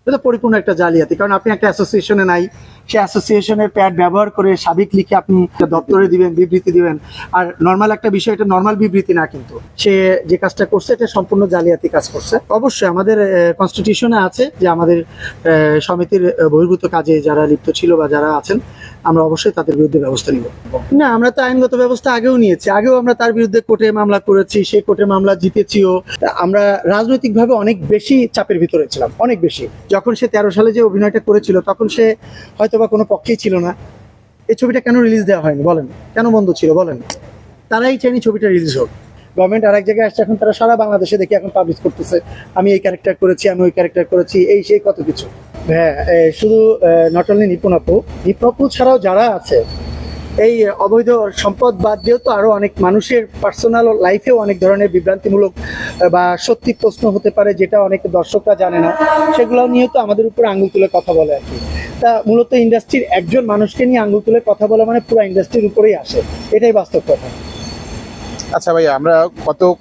এটা পরিপূর্ণ একটা জালিয়াতি। কারণ আপনি একটা অ্যাসোসিয়েশনে নাই, সে অ্যাসোসিয়েশনের প্যাড ব্যবহার করে সাবিক লিখে আপনি দপ্তরে দিবেন, বিবৃতি দিবেন। আর নর্মাল একটা বিষয়, এটা নর্মাল বিবৃতি না, কিন্তু সে যে কাজটা করছে এটা সম্পূর্ণ জালিয়াতি কাজ করছে। অবশ্যই আমাদের কনস্টিটিউশনে আছে যে আমাদের সমিতির বহির্ভূত কাজে যারা লিপ্ত ছিল বা যারা আছেন, আমরা অবশ্যই তাদের বিরুদ্ধে ব্যবস্থা নিব। না, আমরা তো আইনগত ব্যবস্থা আগেও নিয়েছি, আগেও আমরা তার বিরুদ্ধে কোর্টে মামলা করেছি, সে কোর্টে মামলা জিতেছিও। আমরা রাজনৈতিকভাবে অনেক বেশি চাপের ভিতরে ছিলাম, অনেক বেশি। যখন সে 13 সালে যে অভিনয়টা করেছিল তখন সে হয়তোবা কোনো পক্ষেই ছিল না। এই ছবিটা কেন রিলিজ দেওয়া হয়নি বলেন, কেন বন্ধ ছিল বলেন? তারাই চাইনি ছবিটা রিলিজ হোক। গভর্নমেন্ট আরেক জায়গায় আসছে, এখন তারা সারা বাংলাদেশে দেখি এখন পাবলিশ করতেছে, আমি এই ক্যারেক্টার করেছি, আমি ওই ক্যারেক্টার করেছি, এই সেই কত কিছু। হ্যাঁ, শুধু নট অনলি নিপুণ আপু ছাড়াও যারা আছে, এই অবৈধ সম্পদ বাদ দিয়েও তো আরো অনেক মানুষের পার্সোনাল লাইফেও অনেক ধরনের বিভ্রান্তিমূলক বা সত্যি প্রশ্ন হতে পারে, যেটা অনেক দর্শকরা জানে না, সেগুলো নিয়ে তো আমাদের উপর আঙুল তুলে কথা বলে আর কি। তা মূলত ইন্ডাস্ট্রির একজন মানুষকে নিয়ে আঙুল তুলে কথা বলা মানে পুরো ইন্ডাস্ট্রির উপরেই আসে, এটাই বাস্তব কথা। আচ্ছা ভাইয়া, আমরা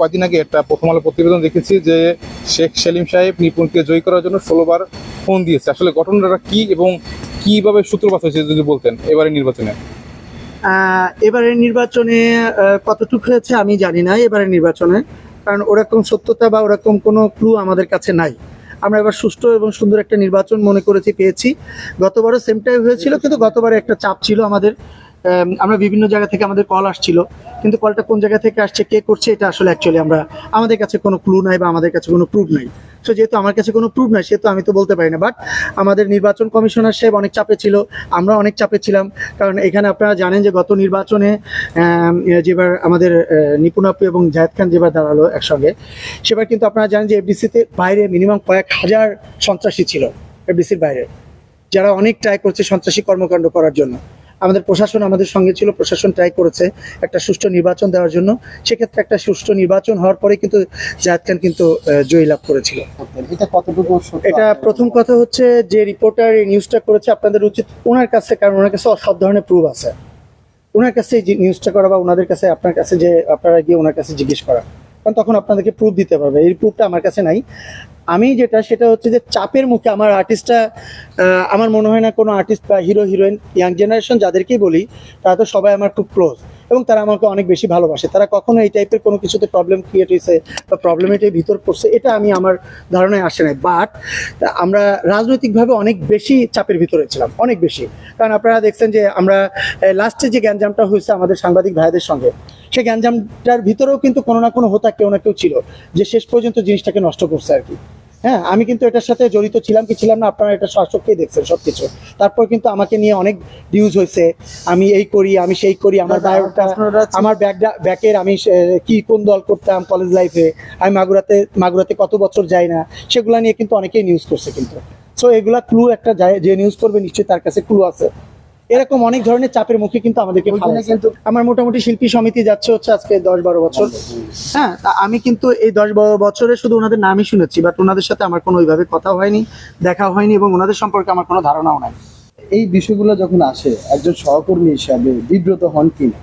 কদিন আগে একটা প্রথম আলো প্রতিবেদন দেখেছি যে শেখ সেলিম সাহেব নিপুণকে জয়ী করার জন্য 16 বার ফোন দিয়েছে। আসলে ঘটনাটা কি এবং কিভাবে সূত্রপাত হয়েছে যদি বলতেন এবারে নির্বাচনে? এবারের নির্বাচনে কতটুকু হয়েছে আমি জানি না এবারের নির্বাচনে, কারণ ওরকম সত্যতা বা ওরকম কোনো ক্লু আমাদের কাছে নাই। আমরা এবার সুষ্ঠু এবং সুন্দর একটা নির্বাচন মনে করেছি, পেয়েছি। গতবারও সেম টাইম হয়েছিল, কিন্তু গতবারে একটা চাপ ছিল আমাদের। আমরা বিভিন্ন জায়গা থেকে আমাদের কল আসছিল, কিন্তু কলটা কোন জায়গা থেকে আসছে, কে করছে, এটা আসলে অ্যাকচুয়ালি আমাদের কাছে কোনো ক্লু নাই বা আমাদের কাছে কোনো প্রুফ নাই। সো যেহেতু আমার কাছে কোনো প্রুফ নাই, সেহেতু আমি তো বলতে পারি না। বাট আমাদের নির্বাচন কমিশনার সাহেব অনেক চাপে ছিল, আমরা অনেক চাপে ছিলাম। কারণ এখানে আপনারা জানেন যে গত নির্বাচনে যেবার আমাদের নিপুণ আপু এবং জাহেদ খান যেবার দাঁড়ালো একসঙ্গে, সেবার কিন্তু আপনারা জানেন যে এফডিসিতে বাইরে মিনিমাম কয়েক হাজার সন্ত্রাসী ছিল, এফডিসির বাইরে, যারা অনেক ট্রাই করছে সন্ত্রাসী কর্মকাণ্ড করার জন্য। আমাদের প্রশাসন আমাদের সঙ্গে ছিল, প্রশাসন ট্রাই করেছে একটা সুষ্ঠু নির্বাচন দেওয়ার জন্য। সেক্ষেত্রে একটা সুষ্ঠু নির্বাচন হওয়ার পরে কিন্তু জাহেদ খান কিন্তু জয়ী লাভ করেছিল। এটা কতটুকু সত্য? এটা প্রথম কথা হচ্ছে, যে রিপোর্টার এই নিউজটা করেছে, আপনাদের উচিত ওনার কাছে, কারণ ওনার কাছে সব ধরনের প্রুফ আছে, ওনার কাছে এই নিউজটা করা বা ওনাদের কাছে, আপনার কাছে যে আপনারা গিয়ে ওনার কাছে জিজ্ঞেস করা, কারণ তখন আপনাদেরকে প্রুফ দিতে পারবে। এই প্রুফটা আমার কাছে নাই। আমি সেটা হচ্ছে যে চাপের মুখে আমার আর্টিস্টটা, আমার মনে হয় না কোনো আর্টিস্ট বা হিরো হিরোইন ইয়াং জেনারেশন যাদেরকেই বলি, তারা তো সবাই আমার খুব ক্লোজ এবং তারা আমাকে অনেক বেশি ভালোবাসে। তারা কখনো এই টাইপের কোনো কিছুতে প্রবলেম ক্রিয়েট হয়েছে বা প্রবলেমের ভিতর পড়ছে, এটা আমি আমার ধারণায় আসে নাই। বাট আমরা রাজনৈতিকভাবে অনেক বেশি চাপের ভিতরে ছিলাম, অনেক বেশি। কারণ আপনারা দেখছেন যে আমরা লাস্টে যে গ্যাঞ্জামটা হয়েছে আমাদের সাংবাদিক ভাইদের সঙ্গে, সেই গ্যাঞ্জামটার ভিতরেও কিন্তু কোনো না কোনো হোতা কেউ না কেউ ছিল, যে শেষ পর্যন্ত জিনিসটাকে নষ্ট করছে আর কি। হ্যাঁ, আমি কিন্তু এটার সাথে জড়িত ছিলাম কি ছিলাম না, আপনারা এটা শাসককেই দেখছেন সবকিছু। তারপর কিন্তু আমাকে নিয়ে অনেক নিউজ হয়েছে, আমি এই করি, আমি সেই করি, আমার বায়োটা, আমার ব্যাকের, আমি কি কোন দল করতাম কলেজ লাইফে, আমি মাগুরাতে কত বছর যাই না, সেগুলো নিয়ে কিন্তু অনেকেই নিউজ করছে। কিন্তু সো এগুলা ক্লু, একটা যে নিউজ করবে নিশ্চয়ই তার কাছে ক্লু আছে। এরকম অনেক ধরনের চাপের মুখে কিন্তু আমাদেরকে কিন্তু আমার মোটামুটি শিল্পী সমিতি যাচ্ছে হচ্ছে আজকে 10-12 বছর। হ্যাঁ, আমি কিন্তু এই 10-12 বছরে শুধু ওনাদের নামই শুনেছি, বাট ওনাদের সাথে আমার কোনো ওইভাবে কথা হয়নি, দেখা হয়নি, এবং ওনাদের সম্পর্কে আমার কোনো ধারণাও নাই। এই বিষয়গুলো যখন আসে, একজন সহকর্মী হিসাবে বিব্রত হন কি না?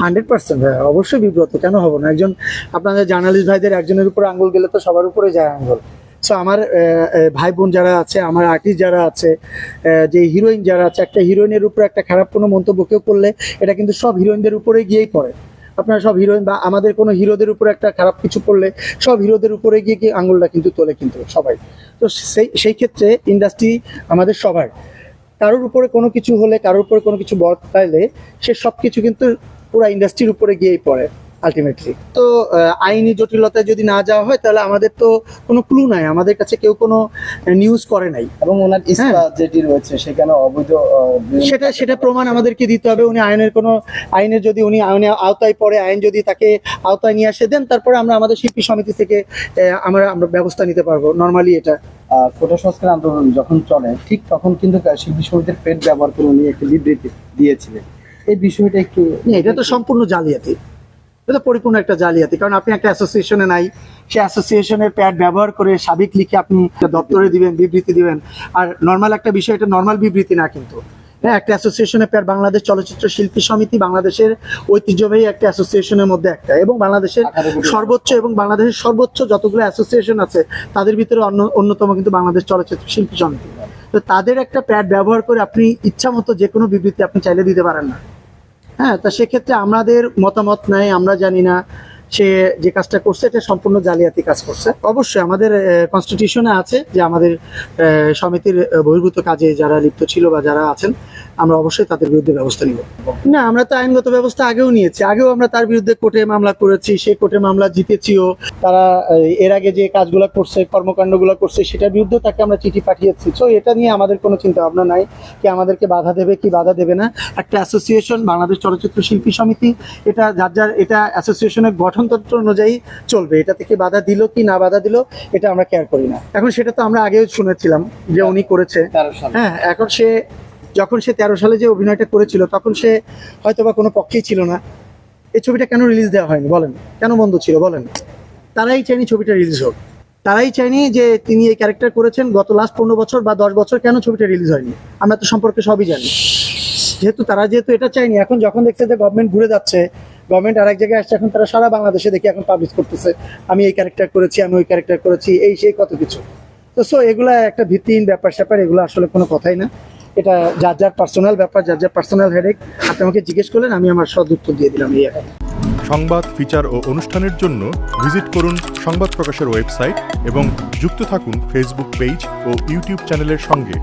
100% ভাই, অবশ্যই বিব্রত, কেন হবো না? একজন আপনাদের জার্নালিস্ট ভাইদের একজনের উপরে আঙ্গুল গেলে তো সবার উপরে যায় আঙ্গুল। সো আমার ভাই বোন যারা আছে, আমার আর্টিস্ট যারা আছে, যে হিরোইন যারা আছে, একটা হিরোইনের উপরে একটা খারাপ কোনো মন্তব্য কেউ করলে এটা কিন্তু সব হিরোইনদের উপরে গিয়েই পড়ে। আপনারা সব হিরোইন বা আমাদের কোনো হিরোদের উপরে একটা খারাপ কিছু করলে সব হিরোদের উপরে গিয়ে আঙ্গুলটা কিন্তু তোলে কিন্তু সবাই। তো সেই ক্ষেত্রে ইন্ডাস্ট্রি আমাদের সবার, কারোর উপরে কোনো কিছু হলে, কারোর উপরে কোনো কিছু বর্তাইলে, সে সব কিছু কিন্তু পুরো ইন্ডাস্ট্রির উপরে গিয়েই পড়ে আলটিমেটলি। তো আইনি জটিলতায় যদি না যাওয়া হয়, তাহলে আমাদের তো কোনো ক্লু নাই, আমাদের কাছে কেউ কোনো নিউজ করে নাই। এবং ওনার যেটি রয়েছে সেখানে অবৈধ, সেটা প্রমাণ আমাদেরকে দিতে হবে। উনি আইনের যদি উনি আইনের আওতায় পড়ে, আইন যদি তাকে আওতায় নিয়ে আসে দেন, তারপরে আমরা আমাদের শিল্পী সমিতি থেকে আমরা ব্যবস্থা নিতে পারবো। নর্মালি এটা কোটা সংস্কার আন্দোলন যখন চলে, ঠিক তখন কিন্তু শিল্পী সমিতির পেড ব্যবহার করে উনি একটা বিবৃতি দিয়েছিলেন। এই বিষয়টা একটু, এটা তো সম্পূর্ণ জালিয়াতি, এটা পরিপূর্ণ একটা জালিয়াতি। কারণ আপনি একটা অ্যাসোসিয়েশনে নাই, সে অ্যাসোসিয়েশনের প্যাড ব্যবহার করে সাবিক লিখে আপনি দপ্তরে দিবেন, বিবৃতি দিবেন। আর নর্মাল একটা বিষয়, এটা নর্মাল বিবৃতি না, কিন্তু হ্যাঁ, একটা অ্যাসোসিয়েশনের প্যাড বাংলাদেশ চলচ্চিত্র শিল্পী সমিতি বাংলাদেশের ঐতিহ্যবাহী একটা অ্যাসোসিয়েশনের মধ্যে একটা, এবং বাংলাদেশের সর্বোচ্চ যতগুলো অ্যাসোসিয়েশন আছে তাদের ভিতরে অন্যতম কিন্তু বাংলাদেশ চলচ্চিত্র শিল্পী সমিতি। তো তাদের একটা প্যাড ব্যবহার করে আপনি ইচ্ছা মতো যে কোনো বিবৃতি আপনি চাইলে দিতে পারেন না। হ্যাঁ, তা সেক্ষেত্রে আমাদের মতামত নাই, আমরা জানি না সে যে কাজটা করছে এটা সম্পূর্ণ জালিয়াতি কাজ করছে। অবশ্যই আমাদের কনস্টিটিউশনে আছে যে আমাদের সমিতির বহির্ভূত কাজে যারা লিপ্ত ছিল বা যারা আছেন, আমরা অবশ্যই তাদের বিরুদ্ধে ব্যবস্থা নিব। না, আমরা তো আইনগত ব্যবস্থা আগেও নিয়েছি, আগেও আমরা তার বিরুদ্ধে কোর্টে মামলা করেছি, সেই কোর্টে মামলা জিতেছিও। তারা এর আগে যে কাজগুলো করছে, কর্মকাণ্ডগুলো করছে, সেটার বিরুদ্ধে তাকে আমরা চিঠি পাঠিয়েছি। তো এটা নিয়ে আমাদের কোনো চিন্তা ভাবনা নাই কি আমাদেরকে বাধা দেবে কি বাধা দেবে না। একটা অ্যাসোসিয়েশন বাংলাদেশ চলচ্চিত্র শিল্পী সমিতি, এটা যার এটা অ্যাসোসিয়েশনের গঠনতন্ত্র অনুযায়ী চলবে। এটা থেকে বাধা দিল কি না বাধা দিল এটা আমরা কেয়ার করি না। এখন সেটা তো আমরা আগেও শুনেছিলাম যে উনি করেছে। হ্যাঁ, এখন যখন সে 13 সালে যে অভিনয়টা করেছিল তখন সে হয়তোবা কোনো পক্ষেই ছিল না। এই ছবিটা কেন রিলিজ দেওয়া হয়নি বলেন, কেন বন্ধ ছিল বলেন? তারাই চায়নি ছবিটা রিলিজ হোক, তারাই চায়নি যে তিনি এই ক্যারেক্টার করেছেন গত লাস্ট 15 বছর বা 10 বছর কেন ছবিটা রিলিজ হয়নি। আমরা তো সম্পর্কে সবই জানি। যেহেতু এটা চায়নি, এখন যখন দেখছে যে গভর্নমেন্ট ঘুরে যাচ্ছে, গভর্নমেন্ট আরেক জায়গায় আসছে, এখন তারা সারা বাংলাদেশে দেখি এখন পাবলিশ করতেছে আমি এই ক্যারেক্টার করেছি, আমি ওই ক্যারেক্টার করেছি, এই সেই কত কিছু। তো এগুলা একটা ভিত্তিহীন ব্যাপার এগুলো আসলে কোনো কথাই না। এটা যার পার্সোনাল ব্যাপার, যার পার্সোনাল হেডেক। আপনি আমাকে জিজ্ঞেস করলেন, আমি আমার সদ উত্তর দিয়ে দিলাম। এই আর কি। সংবাদ, ফিচার ও অনুষ্ঠানের জন্য ভিজিট করুন সংবাদ প্রকাশের ওয়েবসাইট এবং যুক্ত থাকুন ফেসবুক পেজ ও ইউটিউব চ্যানেলের সঙ্গে।